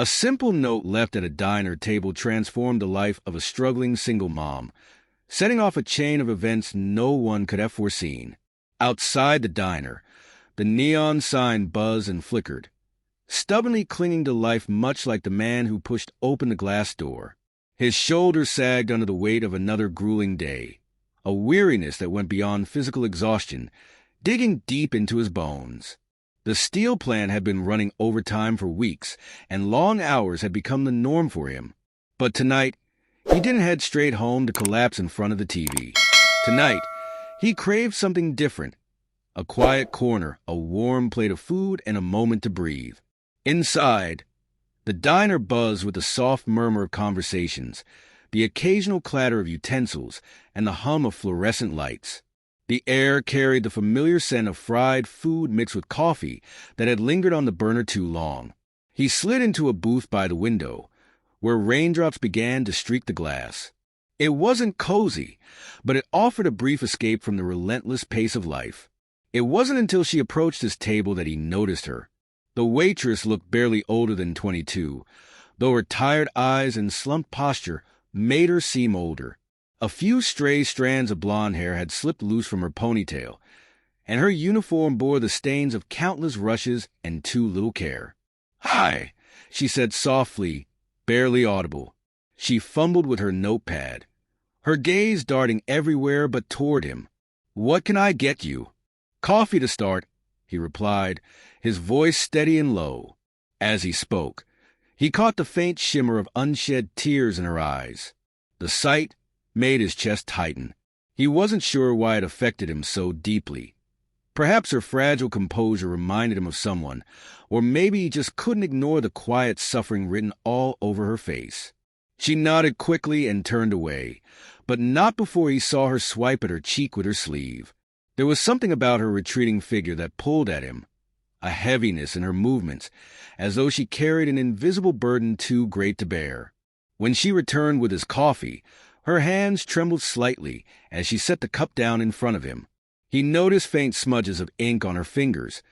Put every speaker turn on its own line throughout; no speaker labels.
A simple note left at a diner table transformed the life of a struggling single mom, setting off a chain of events no one could have foreseen. Outside the diner, the neon sign buzzed and flickered, stubbornly clinging to life much like the man who pushed open the glass door. His shoulders sagged under the weight of another grueling day, a weariness that went beyond physical exhaustion, digging deep into his bones. The steel plant had been running overtime for weeks, and long hours had become the norm for him. But tonight, he didn't head straight home to collapse in front of the TV. Tonight, he craved something different. A quiet corner, a warm plate of food, and a moment to breathe. Inside, the diner buzzed with the soft murmur of conversations, the occasional clatter of utensils, and the hum of fluorescent lights. The air carried the familiar scent of fried food mixed with coffee that had lingered on the burner too long. He slid into a booth by the window, where raindrops began to streak the glass. It wasn't cozy, but it offered a brief escape from the relentless pace of life. It wasn't until she approached his table that he noticed her. The waitress looked barely older than 22, though her tired eyes and slumped posture made her seem older. A few stray strands of blonde hair had slipped loose from her ponytail, and her uniform bore the stains of countless rushes and too little care. "Hi," she said softly, barely audible. She fumbled with her notepad, her gaze darting everywhere but toward him. "What can I get you?" "Coffee to start," he replied, his voice steady and low. As he spoke, he caught the faint shimmer of unshed tears in her eyes. The sight made his chest tighten. He wasn't sure why it affected him so deeply. Perhaps her fragile composure reminded him of someone, or maybe he just couldn't ignore the quiet suffering written all over her face. She nodded quickly and turned away, but not before he saw her swipe at her cheek with her sleeve. There was something about her retreating figure that pulled at him, a heaviness in her movements, as though she carried an invisible burden too great to bear. When she returned with his coffee, her hands trembled slightly as she set the cup down in front of him. He noticed faint smudges of ink on her fingers,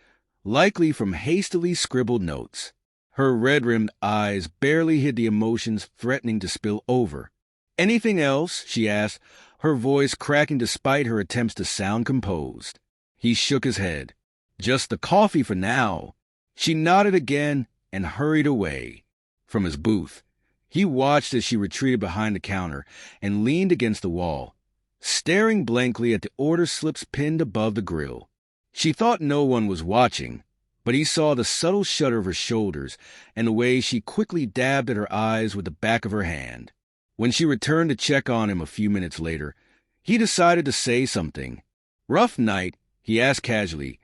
likely from hastily scribbled notes. Her red-rimmed eyes barely hid the emotions threatening to spill over. "Anything else?" she asked, her voice cracking despite her attempts to sound composed. He shook his head. "Just the coffee for now." She nodded again and hurried away. From his booth, he watched as she retreated behind the counter and leaned against the wall, staring blankly at the order slips pinned above the grill. She thought no one was watching, but he saw the subtle shudder of her shoulders and the way she quickly dabbed at her eyes with the back of her hand. When she returned to check on him a few minutes later, he decided to say something. "Rough night?" he asked casually,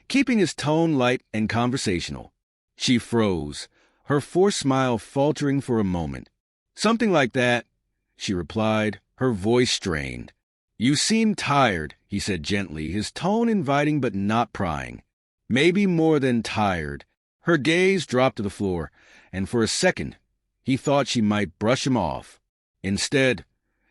keeping his tone light and conversational. She froze, her forced smile faltering for a moment. "Something like that," she replied, her voice strained. "You seem tired," he said gently, his tone inviting but not prying. "Maybe more than tired." Her gaze dropped to the floor, and for a second, he thought she might brush him off. Instead,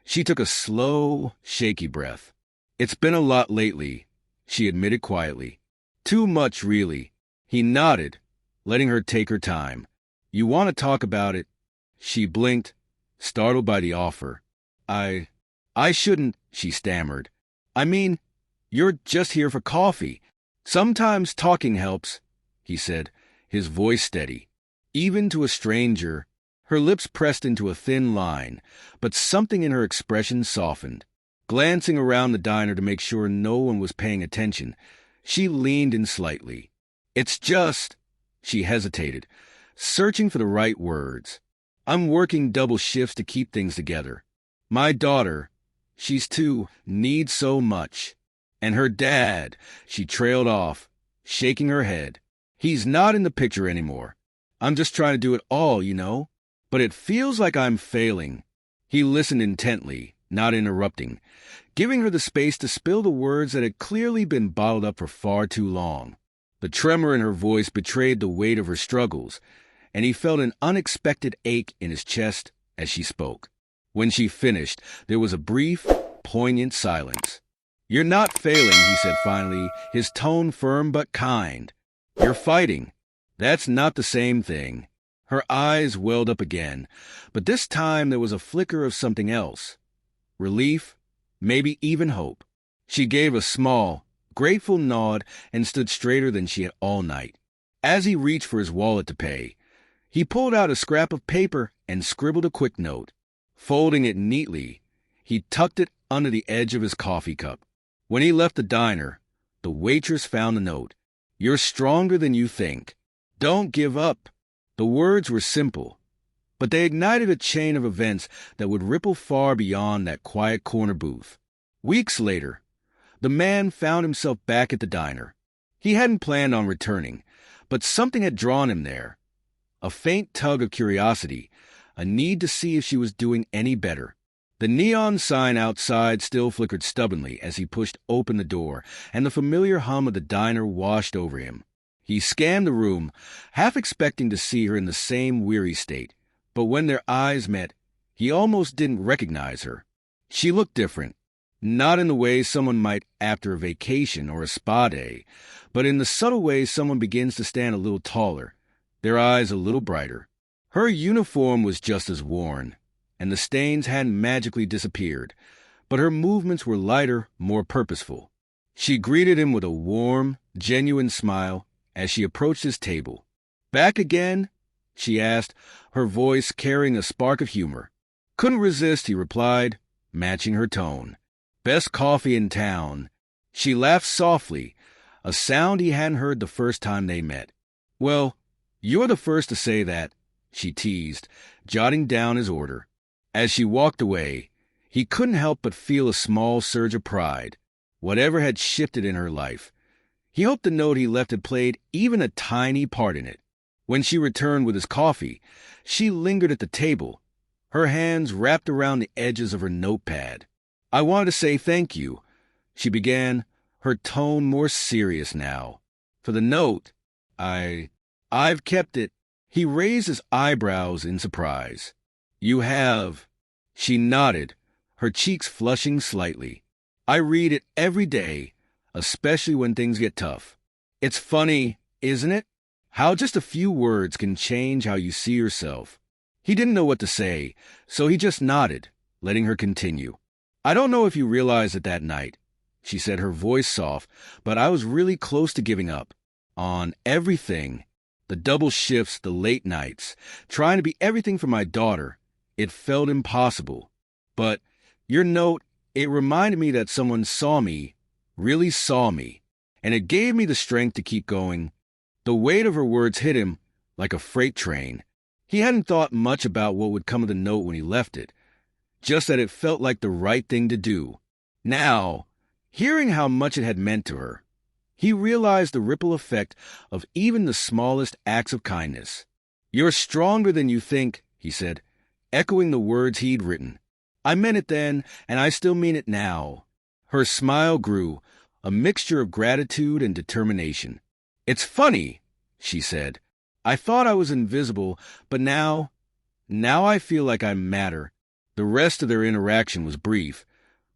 she took a slow, shaky breath. "It's been a lot lately," she admitted quietly. "Too much, really." He nodded, letting her take her time. "You want to talk about it?" She blinked, startled by the offer. I shouldn't," she stammered. "I mean, you're just here for coffee. Sometimes talking helps," he said, his voice steady. Even to a stranger, her lips pressed into a thin line, but something in her expression softened. Glancing around the diner to make sure no one was paying attention, she leaned in slightly. "It's just," she hesitated, searching for the right words. "I'm working double shifts to keep things together. My daughter, she's 2, needs so much. And her dad," she trailed off, shaking her head. "He's not in the picture anymore. I'm just trying to do it all, you know. But it feels like I'm failing." He listened intently, not interrupting, giving her the space to spill the words that had clearly been bottled up for far too long. The tremor in her voice betrayed the weight of her struggles, and he felt an unexpected ache in his chest as she spoke. When she finished, there was a brief, poignant silence. "You're not failing," he said finally, his tone firm but kind. "You're fighting. That's not the same thing." Her eyes welled up again, but this time there was a flicker of something else. Relief, maybe even hope. She gave a small, grateful nod and stood straighter than she had all night. As he reached for his wallet to pay, he pulled out a scrap of paper and scribbled a quick note. Folding it neatly, he tucked it under the edge of his coffee cup. When he left the diner, the waitress found the note. "You're stronger than you think. Don't give up." The words were simple, but they ignited a chain of events that would ripple far beyond that quiet corner booth. Weeks later, the man found himself back at the diner. He hadn't planned on returning, but something had drawn him there. A faint tug of curiosity, a need to see if she was doing any better. The neon sign outside still flickered stubbornly as he pushed open the door, and the familiar hum of the diner washed over him. He scanned the room, half expecting to see her in the same weary state, but when their eyes met, he almost didn't recognize her. She looked different, not in the way someone might after a vacation or a spa day, but in the subtle way someone begins to stand a little taller, their eyes a little brighter. Her uniform was just as worn, and the stains hadn't magically disappeared, but her movements were lighter, more purposeful. She greeted him with a warm, genuine smile as she approached his table. "Back again?" she asked, her voice carrying a spark of humor. "Couldn't resist," he replied, matching her tone. "Best coffee in town." She laughed softly, a sound he hadn't heard the first time they met. "Well, you're the first to say that," she teased, jotting down his order. As she walked away, he couldn't help but feel a small surge of pride. Whatever had shifted in her life, he hoped the note he left had played even a tiny part in it. When she returned with his coffee, she lingered at the table, her hands wrapped around the edges of her notepad. "I wanted to say thank you," she began, her tone more serious now. "For the note. I've kept it." He raised his eyebrows in surprise. "You have?" She nodded, her cheeks flushing slightly. "I read it every day, especially when things get tough. It's funny, isn't it? How just a few words can change how you see yourself." He didn't know what to say, so he just nodded, letting her continue. "I don't know if you realized it that night," she said, her voice soft, "but I was really close to giving up. On everything. The double shifts, the late nights, trying to be everything for my daughter. It felt impossible. But your note, it reminded me that someone saw me, really saw me, and it gave me the strength to keep going." The weight of her words hit him like a freight train. He hadn't thought much about what would come of the note when he left it, just that it felt like the right thing to do. Now, hearing how much it had meant to her, he realized the ripple effect of even the smallest acts of kindness. "You're stronger than you think," he said, echoing the words he'd written. "I meant it then, and I still mean it now." Her smile grew, a mixture of gratitude and determination. "It's funny," she said. "I thought I was invisible, but now I feel like I matter." The rest of their interaction was brief,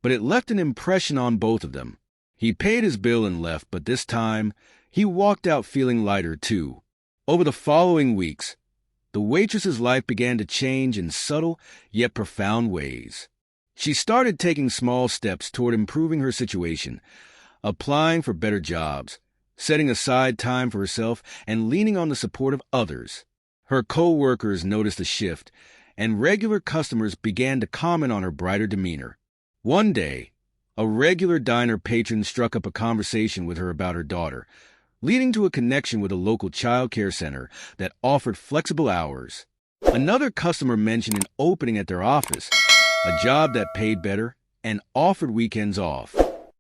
but it left an impression on both of them. He paid his bill and left, but this time, he walked out feeling lighter, too. Over the following weeks, the waitress's life began to change in subtle yet profound ways. She started taking small steps toward improving her situation, applying for better jobs, setting aside time for herself, and leaning on the support of others. Her co-workers noticed a shift, and regular customers began to comment on her brighter demeanor. One day, a regular diner patron struck up a conversation with her about her daughter, leading to a connection with a local child care center that offered flexible hours. Another customer mentioned an opening at their office, a job that paid better and offered weekends off.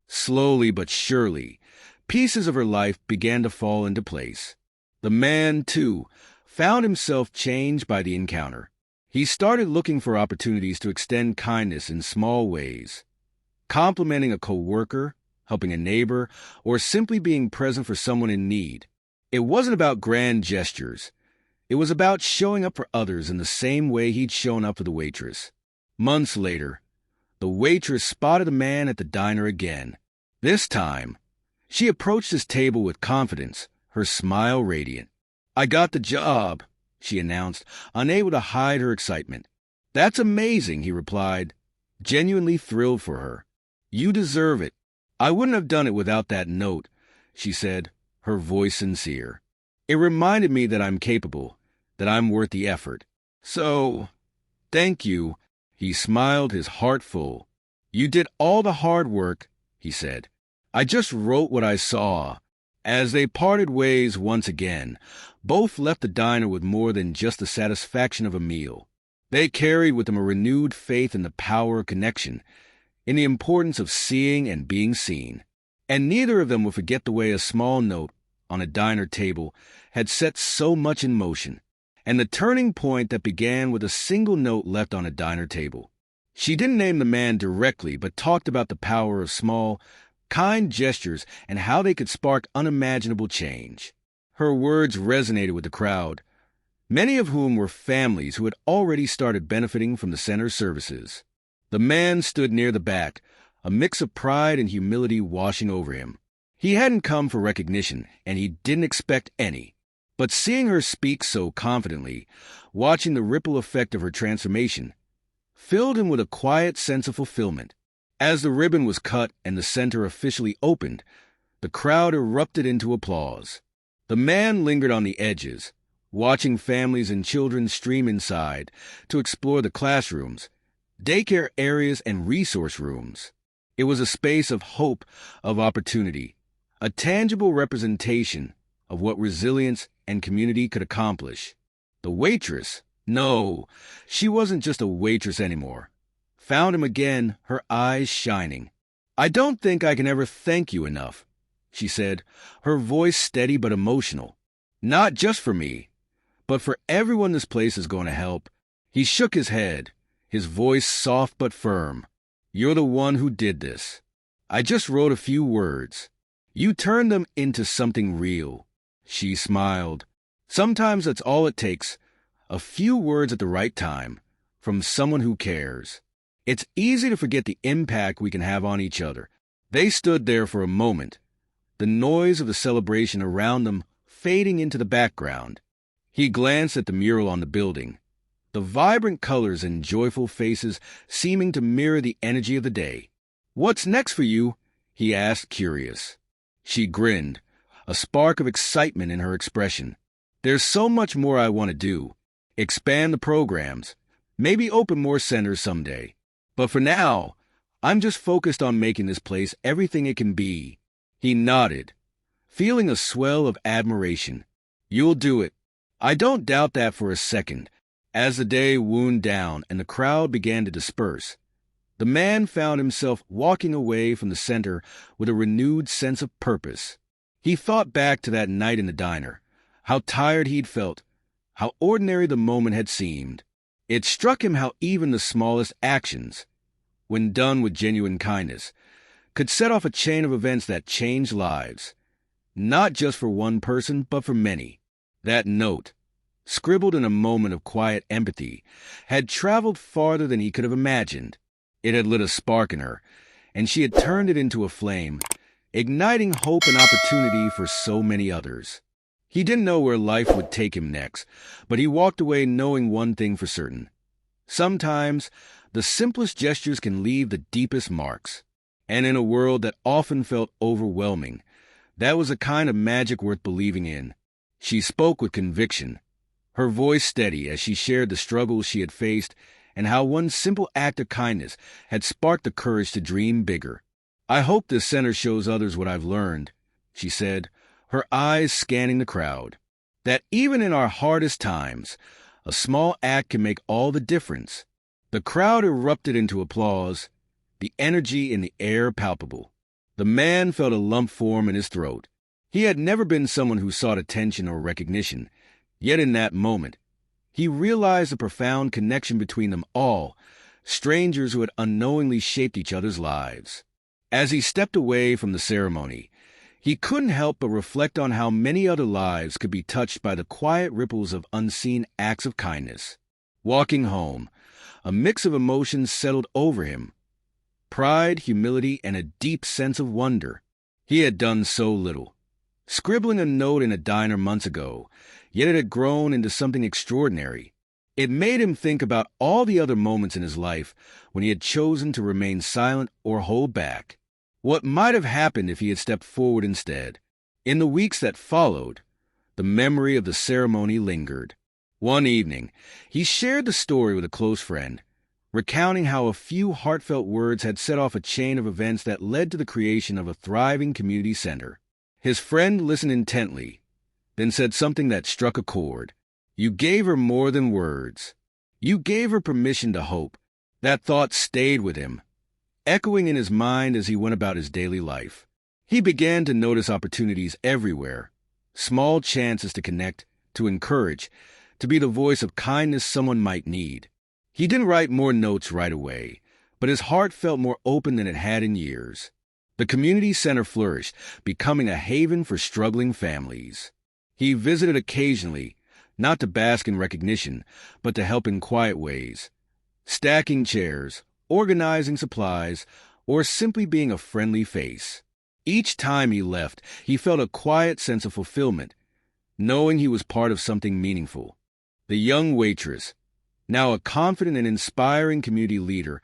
Slowly but surely, pieces of her life began to fall into place. The man, too, found himself changed by the encounter. He started looking for opportunities to extend kindness in small ways, complimenting a coworker, helping a neighbor, or simply being present for someone in need. It wasn't about grand gestures. It was about showing up for others in the same way he'd shown up for the waitress. Months later, the waitress spotted the man at the diner again. This time, she approached his table with confidence, her smile radiant. "I got the job," she announced, unable to hide her excitement. "That's amazing," he replied, genuinely thrilled for her. "You deserve it. I wouldn't have done it without that note," she said, her voice sincere. "It reminded me that I'm capable, that I'm worth the effort. So, thank you." He smiled, his heart full. "You did all the hard work," he said. "I just wrote what I saw." As they parted ways once again, both left the diner with more than just the satisfaction of a meal. They carried with them a renewed faith in the power of connection, in the importance of seeing and being seen. And neither of them would forget the way a small note on a diner table had set so much in motion, and the turning point that began with a single note left on a diner table. She didn't name the man directly, but talked about the power of small, kind gestures and how they could spark unimaginable change. Her words resonated with the crowd, many of whom were families who had already started benefiting from the center's services. The man stood near the back, a mix of pride and humility washing over him. He hadn't come for recognition, and he didn't expect any. But seeing her speak so confidently, watching the ripple effect of her transformation, filled him with a quiet sense of fulfillment. As the ribbon was cut and the center officially opened, the crowd erupted into applause. The man lingered on the edges, watching families and children stream inside to explore the classrooms, daycare areas, and resource rooms. It was a space of hope, of opportunity, a tangible representation of what resilience and community could accomplish. The waitress, no, she wasn't just a waitress anymore, found him again, her eyes shining. "I don't think I can ever thank you enough," she said, her voice steady but emotional. "Not just for me, but for everyone this place is going to help." He shook his head, his voice soft but firm. "You're the one who did this. I just wrote a few words. You turned them into something real." She smiled. "Sometimes that's all it takes, a few words at the right time, from someone who cares. It's easy to forget the impact we can have on each other." They stood there for a moment, the noise of the celebration around them fading into the background. He glanced at the mural on the building, the vibrant colors and joyful faces seeming to mirror the energy of the day. "What's next for you?" he asked, curious. She grinned, a spark of excitement in her expression. "There's so much more I want to do. Expand the programs, maybe open more centers someday. But for now, I'm just focused on making this place everything it can be." He nodded, feeling a swell of admiration. "You'll do it. I don't doubt that for a second." As the day wound down and the crowd began to disperse, the man found himself walking away from the center with a renewed sense of purpose. He thought back to that night in the diner, how tired he'd felt, how ordinary the moment had seemed. It struck him how even the smallest actions, when done with genuine kindness, could set off a chain of events that changed lives, not just for one person, but for many. That note, scribbled in a moment of quiet empathy, had traveled farther than he could have imagined. It had lit a spark in her, and she had turned it into a flame, igniting hope and opportunity for so many others. He didn't know where life would take him next, but he walked away knowing one thing for certain. Sometimes, the simplest gestures can leave the deepest marks. And in a world that often felt overwhelming, that was a kind of magic worth believing in. She spoke with conviction, her voice steady as she shared the struggles she had faced and how one simple act of kindness had sparked the courage to dream bigger. "I hope this center shows others what I've learned," she said, her eyes scanning the crowd. "That even in our hardest times, a small act can make all the difference." The crowd erupted into applause, the energy in the air palpable. The man felt a lump form in his throat. He had never been someone who sought attention or recognition, yet in that moment, he realized the profound connection between them all, strangers who had unknowingly shaped each other's lives. As he stepped away from the ceremony, he couldn't help but reflect on how many other lives could be touched by the quiet ripples of unseen acts of kindness. Walking home, a mix of emotions settled over him. Pride, humility, and a deep sense of wonder. He had done so little. Scribbling a note in a diner months ago, yet it had grown into something extraordinary. It made him think about all the other moments in his life when he had chosen to remain silent or hold back. What might have happened if he had stepped forward instead? In the weeks that followed, the memory of the ceremony lingered. One evening, he shared the story with a close friend, recounting how a few heartfelt words had set off a chain of events that led to the creation of a thriving community center. His friend listened intently, then said something that struck a chord. "You gave her more than words. You gave her permission to hope." That thought stayed with him, echoing in his mind as he went about his daily life. He began to notice opportunities everywhere, small chances to connect, to encourage, to be the voice of kindness someone might need. He didn't write more notes right away, but his heart felt more open than it had in years. The community center flourished, becoming a haven for struggling families. He visited occasionally, not to bask in recognition, but to help in quiet ways, stacking chairs, organizing supplies, or simply being a friendly face. Each time he left, he felt a quiet sense of fulfillment, knowing he was part of something meaningful. The young waitress, now a confident and inspiring community leader,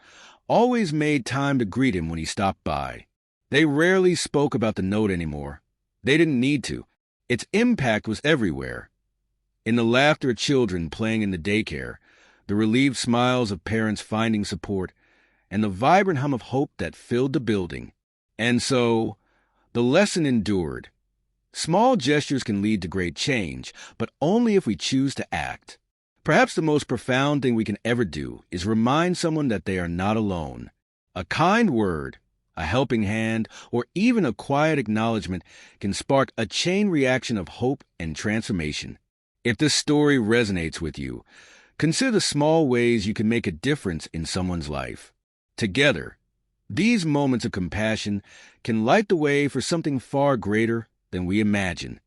always made time to greet him when he stopped by. They rarely spoke about the note anymore. They didn't need to. Its impact was everywhere. In the laughter of children playing in the daycare, the relieved smiles of parents finding support, and the vibrant hum of hope that filled the building. And so, the lesson endured. Small gestures can lead to great change, but only if we choose to act. Perhaps the most profound thing we can ever do is remind someone that they are not alone. A kind word, a helping hand, or even a quiet acknowledgement can spark a chain reaction of hope and transformation. If this story resonates with you, consider the small ways you can make a difference in someone's life. Together, these moments of compassion can light the way for something far greater than we imagine.